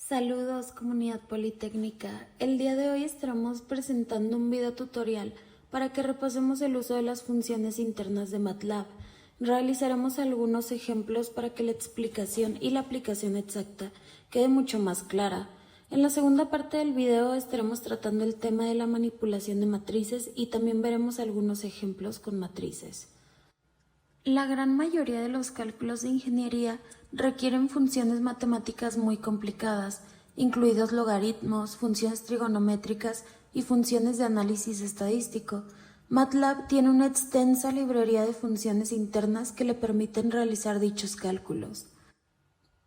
Saludos, comunidad politécnica. El día de hoy estaremos presentando un video tutorial para que repasemos el uso de las funciones internas de MATLAB. Realizaremos algunos ejemplos para que la explicación y la aplicación exacta quede mucho más clara. En la segunda parte del video estaremos tratando el tema de la manipulación de matrices y también veremos algunos ejemplos con matrices. La gran mayoría de los cálculos de ingeniería requieren funciones matemáticas muy complicadas, incluidos logaritmos, funciones trigonométricas y funciones de análisis estadístico. MATLAB tiene una extensa librería de funciones internas que le permiten realizar dichos cálculos.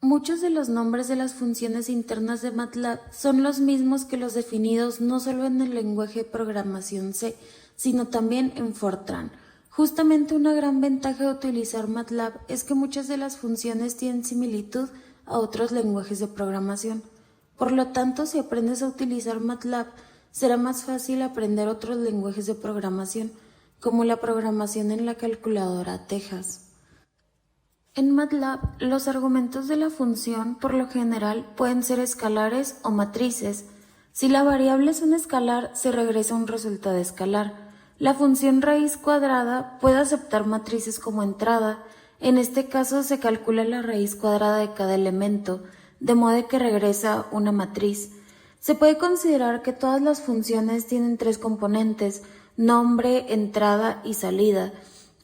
Muchos de los nombres de las funciones internas de MATLAB son los mismos que los definidos no solo en el lenguaje de programación C, sino también en Fortran. Justamente una gran ventaja de utilizar MATLAB es que muchas de las funciones tienen similitud a otros lenguajes de programación. Por lo tanto, si aprendes a utilizar MATLAB, será más fácil aprender otros lenguajes de programación, como la programación en la calculadora Tejas. En MATLAB, los argumentos de la función, por lo general, pueden ser escalares o matrices. Si la variable es un escalar, se regresa un resultado escalar. La función raíz cuadrada puede aceptar matrices como entrada. En este caso se calcula la raíz cuadrada de cada elemento, de modo que regresa una matriz. Se puede considerar que todas las funciones tienen tres componentes: nombre, entrada y salida.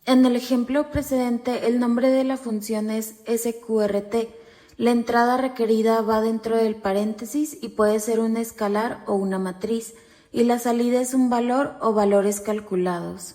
En el ejemplo precedente, el nombre de la función es sqrt. La entrada requerida va dentro del paréntesis y puede ser un escalar o una matriz, y la salida es un valor o valores calculados.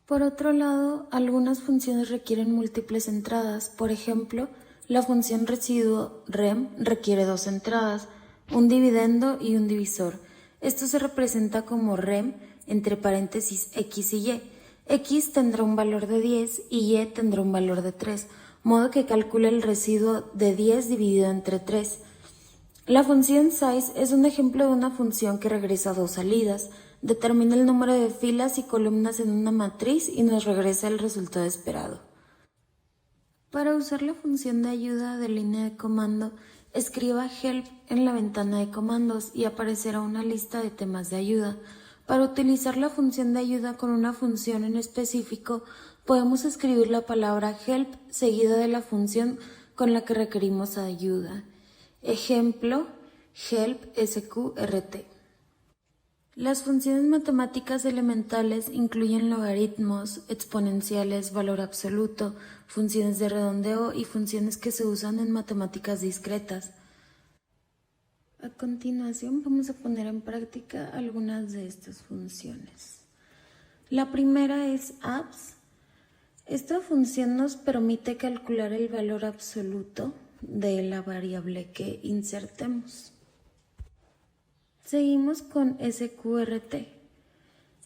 Por otro lado, algunas funciones requieren múltiples entradas. Por ejemplo, la función residuo rem requiere dos entradas, un dividendo y un divisor. Esto se representa como rem entre paréntesis x y y. X tendrá un valor de 10 y y tendrá un valor de 3, modo que calcula el residuo de 10 dividido entre 3. La función size es un ejemplo de una función que regresa dos salidas, determina el número de filas y columnas en una matriz y nos regresa el resultado esperado. Para usar la función de ayuda de línea de comando, escriba help en la ventana de comandos y aparecerá una lista de temas de ayuda. Para utilizar la función de ayuda con una función en específico, podemos escribir la palabra help seguida de la función con la que requerimos ayuda. Ejemplo, help sqrt. Las funciones matemáticas elementales incluyen logaritmos, exponenciales, valor absoluto, funciones de redondeo y funciones que se usan en matemáticas discretas. A continuación vamos a poner en práctica algunas de estas funciones. La primera es abs. Esta función nos permite calcular el valor absoluto de la variable que insertemos. Seguimos con sqrt.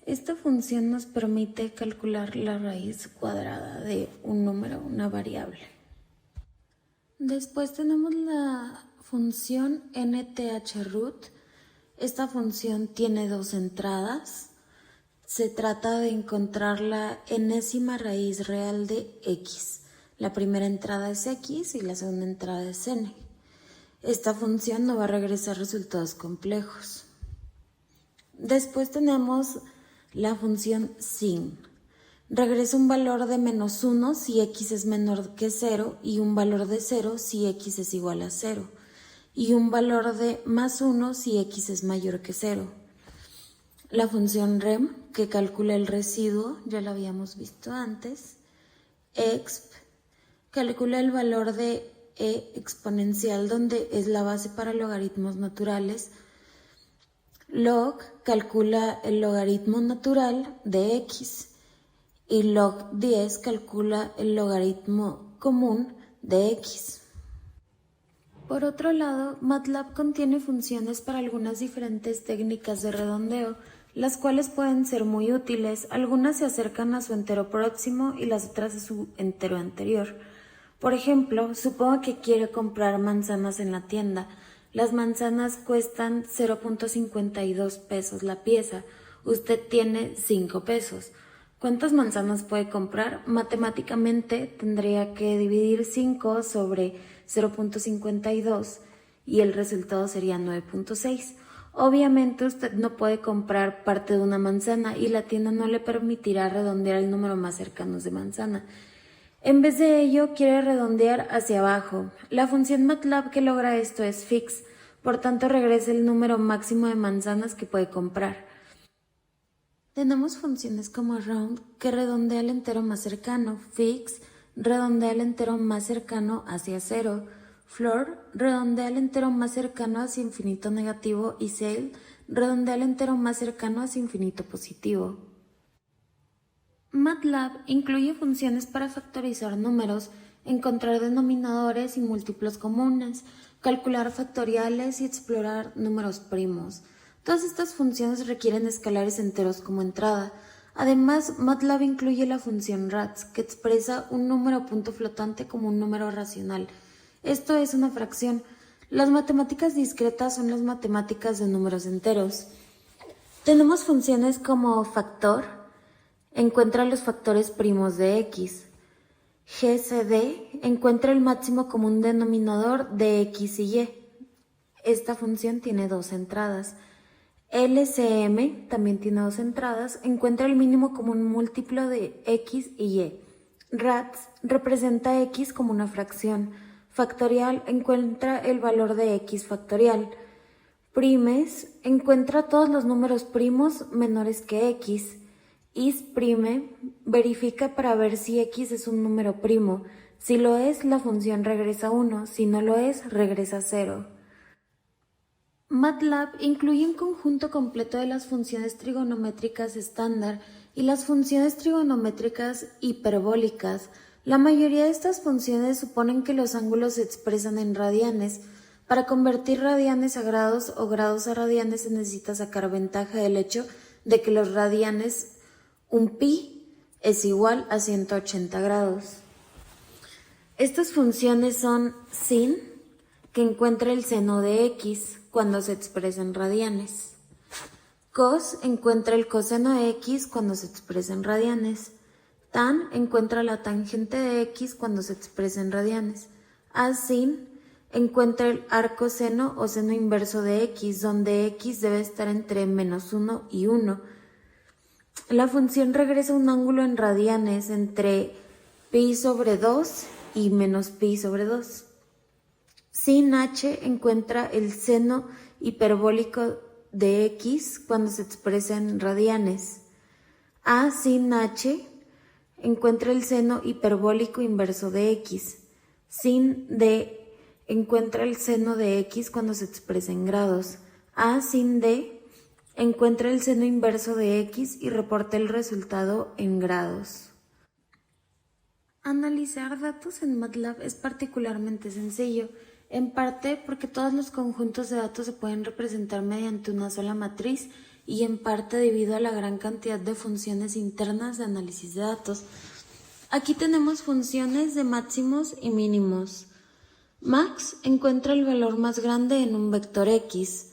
Esta función nos permite calcular la raíz cuadrada de un número, una variable. Después tenemos la función nthroot. Esta función tiene dos entradas. Se trata de encontrar la enésima raíz real de x. La primera entrada es x y la segunda entrada es n. Esta función no va a regresar resultados complejos. Después tenemos la función sin. Regresa un valor de -1 si x es menor que 0 y un valor de 0 si x es igual a 0. Y un valor de +1 si x es mayor que 0. La función rem, que calcula el residuo, ya la habíamos visto antes. Exp, calcula el valor de e exponencial, donde es la base para logaritmos naturales. Log, calcula el logaritmo natural de x. Y log 10 calcula el logaritmo común de x. Por otro lado, MATLAB contiene funciones para algunas diferentes técnicas de redondeo, las cuales pueden ser muy útiles. Algunas se acercan a su entero próximo y las otras a su entero anterior. Por ejemplo, supongo que quiere comprar manzanas en la tienda. Las manzanas cuestan 0.52 pesos la pieza. Usted tiene 5 pesos. ¿Cuántas manzanas puede comprar? Matemáticamente tendría que dividir 5 sobre 0.52 y el resultado sería 9.6. Obviamente usted no puede comprar parte de una manzana y la tienda no le permitirá redondear el número más cercano de manzana. En vez de ello, quiere redondear hacia abajo. La función MATLAB que logra esto es fix, por tanto regresa el número máximo de manzanas que puede comprar. Tenemos funciones como round que redondea el entero más cercano, fix redondea el entero más cercano hacia 0, floor redondea el entero más cercano hacia infinito negativo y cell redondea el entero más cercano hacia infinito positivo. MATLAB incluye funciones para factorizar números, encontrar denominadores y múltiplos comunes, calcular factoriales y explorar números primos. Todas estas funciones requieren escalares enteros como entrada. Además, MATLAB incluye la función RADS, que expresa un número punto flotante como un número racional. Esto es una fracción. Las matemáticas discretas son las matemáticas de números enteros. Tenemos funciones como factor, encuentra los factores primos de x. GCD, encuentra el máximo común denominador de x y y. Esta función tiene dos entradas. LCM también tiene dos entradas, encuentra el mínimo común múltiplo de x y y. RADS representa x como una fracción. Factorial encuentra el valor de x factorial. Primes encuentra todos los números primos menores que x. Isprime verifica para ver si x es un número primo. Si lo es, la función regresa 1, si no lo es, regresa 0. MATLAB incluye un conjunto completo de las funciones trigonométricas estándar y las funciones trigonométricas hiperbólicas. La mayoría de estas funciones suponen que los ángulos se expresan en radianes. Para convertir radianes a grados o grados a radianes se necesita sacar ventaja del hecho de que los radianes, un pi, es igual a 180 grados. Estas funciones son sin, que encuentra el seno de x cuando se expresa en radianes. Cos encuentra el coseno de x cuando se expresa en radianes. Tan encuentra la tangente de x cuando se expresa en radianes. Asin encuentra el arcoseno o seno inverso de x, donde x debe estar entre menos 1 y 1. La función regresa un ángulo en radianes entre pi sobre 2 y menos pi sobre 2. Sin h encuentra el seno hiperbólico de x cuando se expresa en radianes. A sin h encuentra el seno hiperbólico inverso de x. Sin d encuentra el seno de x cuando se expresa en grados. A sin d encuentra el seno inverso de x y reporta el resultado en grados. Analizar datos en MATLAB es particularmente sencillo, en parte porque todos los conjuntos de datos se pueden representar mediante una sola matriz y en parte debido a la gran cantidad de funciones internas de análisis de datos. Aquí tenemos funciones de máximos y mínimos. Max encuentra el valor más grande en un vector x.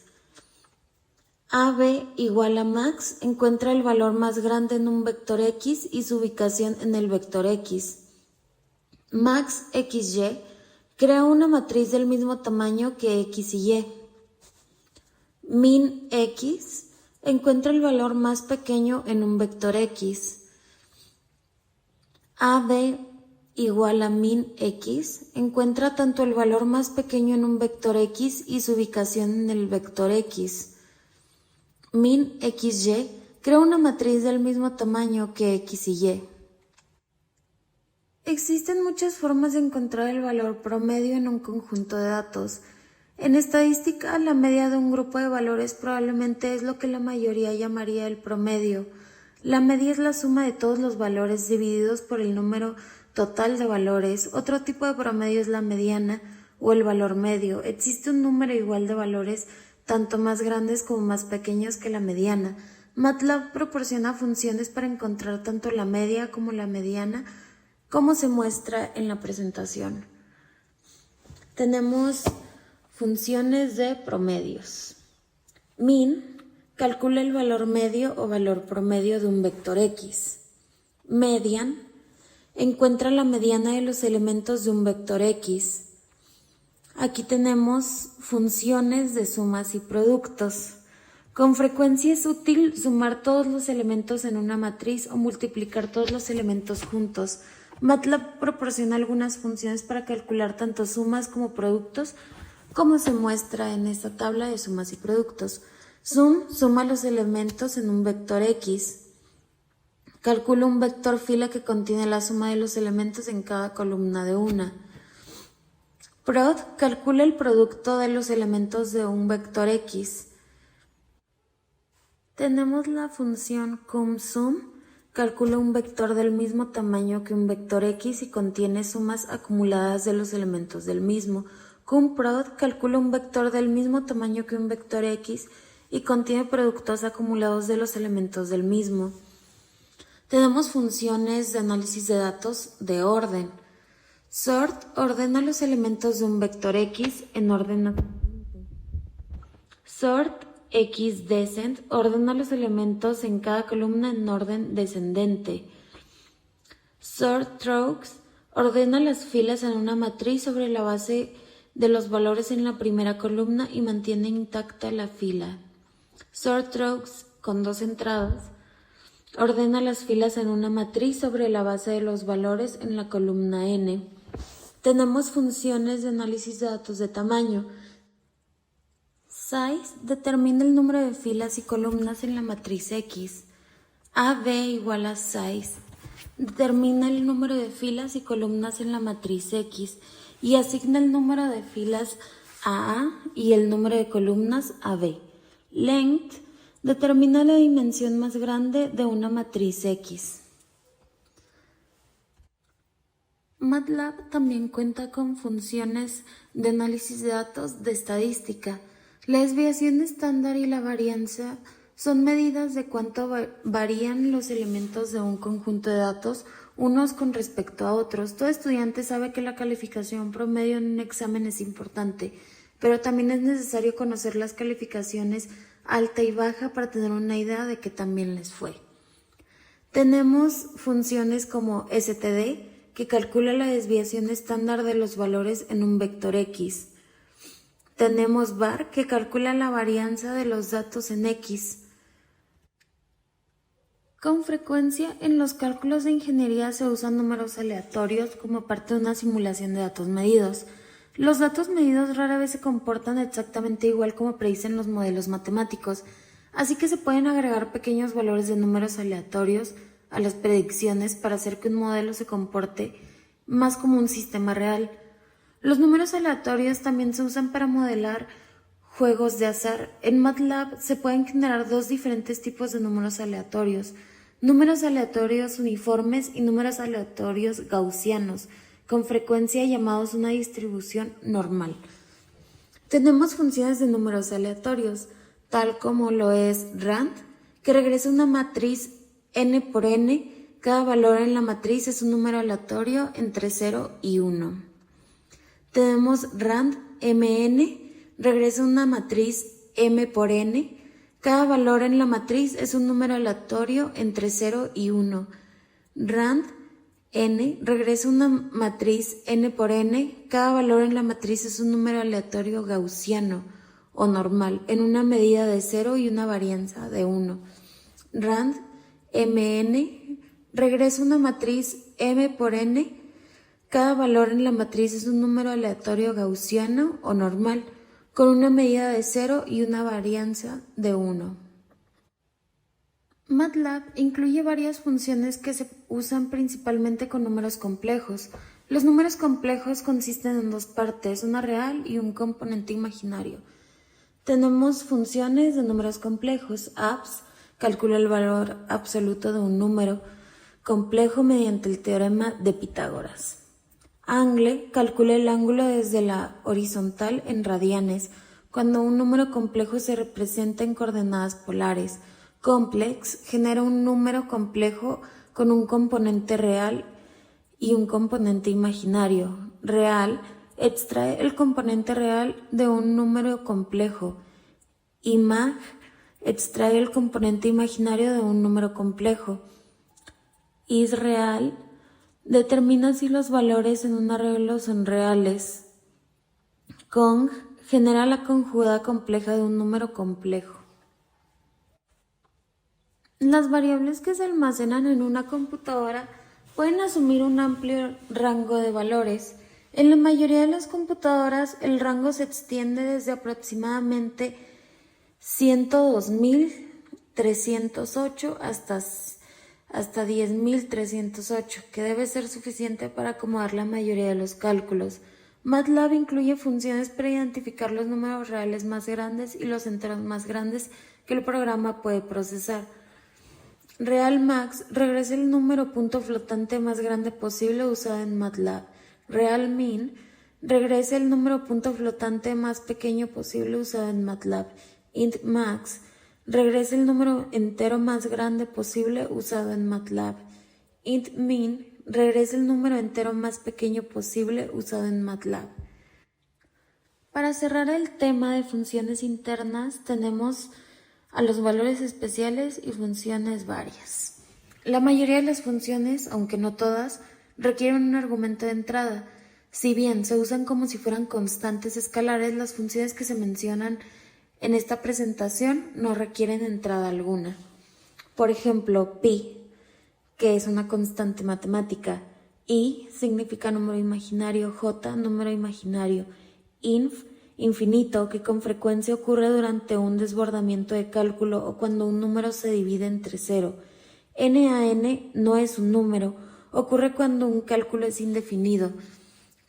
AB igual a max encuentra el valor más grande en un vector x y su ubicación en el vector x. Max XY crea una matriz del mismo tamaño que x y y. Min x encuentra el valor más pequeño en un vector x. AB igual a min x encuentra tanto el valor más pequeño en un vector x y su ubicación en el vector x. Min xy crea una matriz del mismo tamaño que x y y. Existen muchas formas de encontrar el valor promedio en un conjunto de datos. En estadística, la media de un grupo de valores probablemente es lo que la mayoría llamaría el promedio. La media es la suma de todos los valores divididos por el número total de valores. Otro tipo de promedio es la mediana o el valor medio. Existe un número igual de valores, tanto más grandes como más pequeños que la mediana. MATLAB proporciona funciones para encontrar tanto la media como la mediana, como se muestra en la presentación. Tenemos funciones de promedios. Min calcula el valor medio o valor promedio de un vector x. Median encuentra la mediana de los elementos de un vector x. Aquí tenemos funciones de sumas y productos. Con frecuencia es útil sumar todos los elementos en una matriz o multiplicar todos los elementos juntos. MATLAB proporciona algunas funciones para calcular tanto sumas como productos, como se muestra en esta tabla de sumas y productos. Sum suma los elementos en un vector X. Calcula un vector fila que contiene la suma de los elementos en cada columna de una. Prod calcula el producto de los elementos de un vector X. Tenemos la función CumSum, calcula un vector del mismo tamaño que un vector X y contiene sumas acumuladas de los elementos del mismo. CumProd calcula un vector del mismo tamaño que un vector X y contiene productos acumulados de los elementos del mismo. Tenemos funciones de análisis de datos de orden. Sort ordena los elementos de un vector X en orden ascendente. Sort XDescent ordena los elementos en cada columna en orden descendente. SortRows ordena las filas en una matriz sobre la base de los valores en la primera columna y mantiene intacta la fila. SortRows, con 2 entradas, ordena las filas en una matriz sobre la base de los valores en la columna n. Tenemos funciones de análisis de datos de tamaño. Size determina el número de filas y columnas en la matriz X. AB igual a size determina el número de filas y columnas en la matriz X y asigna el número de filas a A y el número de columnas a B. Length determina la dimensión más grande de una matriz X. MATLAB también cuenta con funciones de análisis de datos de estadística. La desviación estándar y la varianza son medidas de cuánto varían los elementos de un conjunto de datos unos con respecto a otros. Todo estudiante sabe que la calificación promedio en un examen es importante, pero también es necesario conocer las calificaciones alta y baja para tener una idea de qué tan bien les fue. Tenemos funciones como std, que calcula la desviación estándar de los valores en un vector X. Tenemos var, que calcula la varianza de los datos en X. Con frecuencia, en los cálculos de ingeniería se usan números aleatorios como parte de una simulación de datos medidos. Los datos medidos rara vez se comportan exactamente igual como predicen los modelos matemáticos, así que se pueden agregar pequeños valores de números aleatorios a las predicciones para hacer que un modelo se comporte más como un sistema real. Los números aleatorios también se usan para modelar juegos de azar. En MATLAB se pueden generar 2 diferentes tipos de números aleatorios: números aleatorios uniformes y números aleatorios gaussianos, con frecuencia llamados una distribución normal. Tenemos funciones de números aleatorios, tal como lo es rand, que regresa una matriz n por n. Cada valor en la matriz es un número aleatorio entre 0 y 1. Tenemos rand mn, regresa una matriz m por n. Cada valor en la matriz es un número aleatorio entre 0 y 1. Rand n, regresa una matriz n por n. Cada valor en la matriz es un número aleatorio gaussiano o normal, en una medida de 0 y una varianza de 1. Rand mn, regresa una matriz m por n. Cada valor en la matriz es un número aleatorio gaussiano o normal, con una medida de 0 y una varianza de 1. MATLAB incluye varias funciones que se usan principalmente con números complejos. Los números complejos consisten en 2 partes, una real y un componente imaginario. Tenemos funciones de números complejos. Abs calcula el valor absoluto de un número complejo mediante el teorema de Pitágoras. Angle calcula el ángulo desde la horizontal en radianes cuando un número complejo se representa en coordenadas polares. Complex genera un número complejo con un componente real y un componente imaginario. Real extrae el componente real de un número complejo. Imag extrae el componente imaginario de un número complejo. Isreal determina si los valores en un arreglo son reales. Cong genera la conjugada compleja de un número complejo. Las variables que se almacenan en una computadora pueden asumir un amplio rango de valores. En la mayoría de las computadoras el rango se extiende desde aproximadamente 102.308 hasta 10.308, que debe ser suficiente para acomodar la mayoría de los cálculos. MATLAB incluye funciones para identificar los números reales más grandes y los enteros más grandes que el programa puede procesar. RealMax regresa el número punto flotante más grande posible usado en MATLAB. RealMin regresa el número punto flotante más pequeño posible usado en MATLAB. IntMax regresa el número entero más grande posible usado en MATLAB. IntMin regresa el número entero más pequeño posible usado en MATLAB. Para cerrar el tema de funciones internas tenemos a los valores especiales y funciones varias. La mayoría de las funciones, aunque no todas, requieren un argumento de entrada. Si bien se usan como si fueran constantes escalares, las funciones que se mencionan en esta presentación no requieren entrada alguna. Por ejemplo, pi, que es una constante matemática, i significa número imaginario, j número imaginario, inf infinito, que con frecuencia ocurre durante un desbordamiento de cálculo o cuando un número se divide entre cero. NaN no es un número, ocurre cuando un cálculo es indefinido.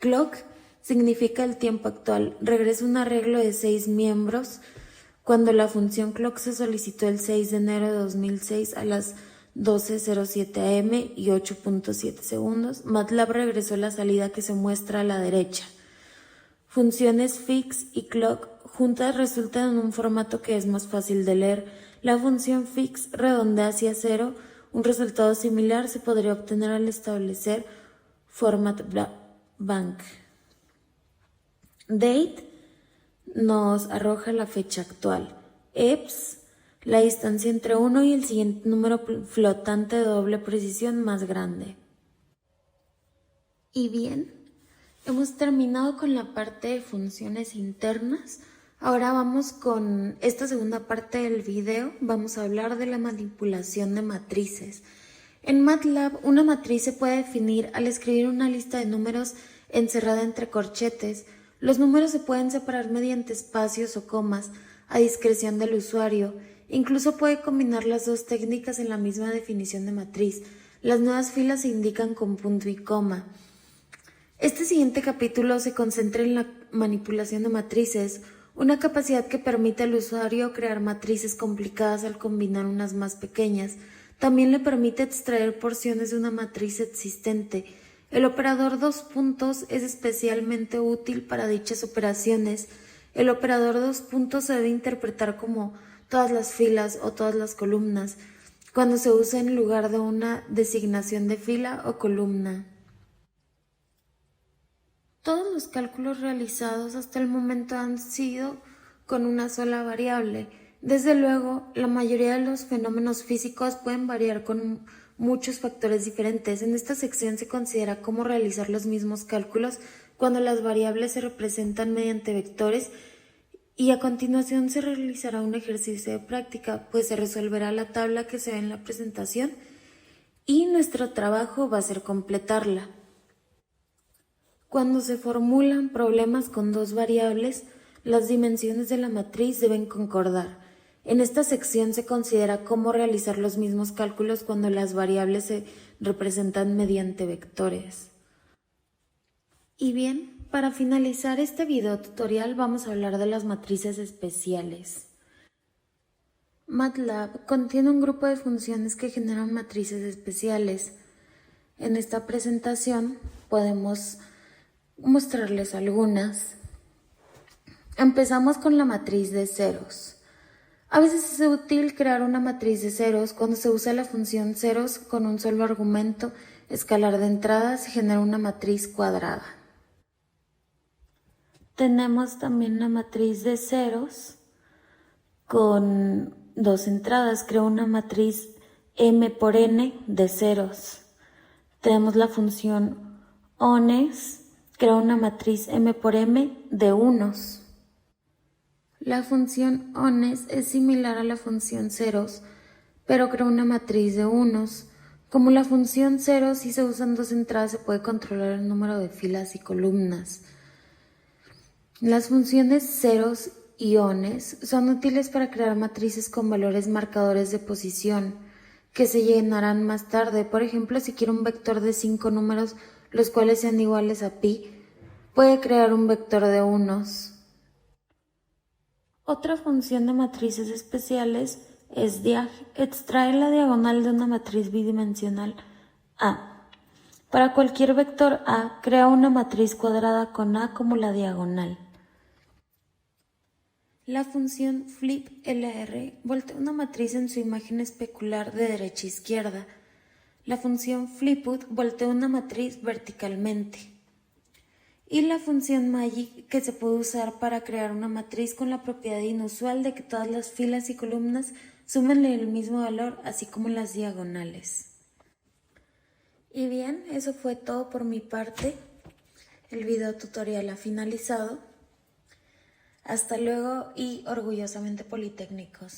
Clock significa el tiempo actual, regresa un arreglo de 6 miembros. Cuando la función clock se solicitó el 6 de enero de 2006 a las 12:07 am y 8.7 segundos, MATLAB regresó la salida que se muestra a la derecha. Funciones fix y clock juntas resultan en un formato que es más fácil de leer. La función fix redondea hacia cero. Un resultado similar se podría obtener al establecer format bank. Date nos arroja la fecha actual. EPS, la distancia entre uno y el siguiente número flotante de doble precisión más grande. Y bien, hemos terminado con la parte de funciones internas. Ahora vamos con esta segunda parte del video. Vamos a hablar de la manipulación de matrices. En MATLAB, una matriz se puede definir al escribir una lista de números encerrada entre corchetes. Los números se pueden separar mediante espacios o comas a discreción del usuario. Incluso puede combinar las dos técnicas en la misma definición de matriz. Las nuevas filas se indican con punto y coma. Este siguiente capítulo se concentra en la manipulación de matrices, una capacidad que permite al usuario crear matrices complicadas al combinar unas más pequeñas. También le permite extraer porciones de una matriz existente. El operador dos puntos es especialmente útil para dichas operaciones. El operador dos puntos se debe interpretar como todas las filas o todas las columnas, cuando se usa en lugar de una designación de fila o columna. Todos los cálculos realizados hasta el momento han sido con una sola variable. Desde luego, la mayoría de los fenómenos físicos pueden variar con muchos factores diferentes. En esta sección se considera cómo realizar los mismos cálculos cuando las variables se representan mediante vectores, y a continuación se realizará un ejercicio de práctica, pues se resolverá la tabla que se ve en la presentación y nuestro trabajo va a ser completarla. Cuando se formulan problemas con dos variables, las dimensiones de la matriz deben concordar. En esta sección se considera cómo realizar los mismos cálculos cuando las variables se representan mediante vectores. Y bien, para finalizar este video tutorial vamos a hablar de las matrices especiales. MATLAB contiene un grupo de funciones que generan matrices especiales. En esta presentación podemos mostrarles algunas. Empezamos con la matriz de ceros. A veces es útil crear una matriz de ceros cuando se usa la función ceros con un solo argumento escalar de entrada, se genera una matriz cuadrada. Tenemos también la matriz de ceros con dos entradas, creo una matriz m por n de ceros. Tenemos la función ones crea una matriz M por M de unos. La función ones es similar a la función ceros, pero crea una matriz de unos. Como la función ceros, si se usan dos entradas, se puede controlar el número de filas y columnas. Las funciones ceros y ones son útiles para crear matrices con valores marcadores de posición, que se llenarán más tarde. Por ejemplo, si quiero un vector de 5 números, los cuales sean iguales a pi, puede crear un vector de unos. Otra función de matrices especiales es diag. Extrae la diagonal de una matriz bidimensional A. Para cualquier vector A, crea una matriz cuadrada con A como la diagonal. La función fliplr voltea una matriz en su imagen especular de derecha a izquierda. La función fliput voltea una matriz verticalmente. Y la función magic, que se puede usar para crear una matriz con la propiedad inusual de que todas las filas y columnas sumen el mismo valor, así como las diagonales. Y bien, eso fue todo por mi parte. El video tutorial ha finalizado. Hasta luego y orgullosamente politécnicos.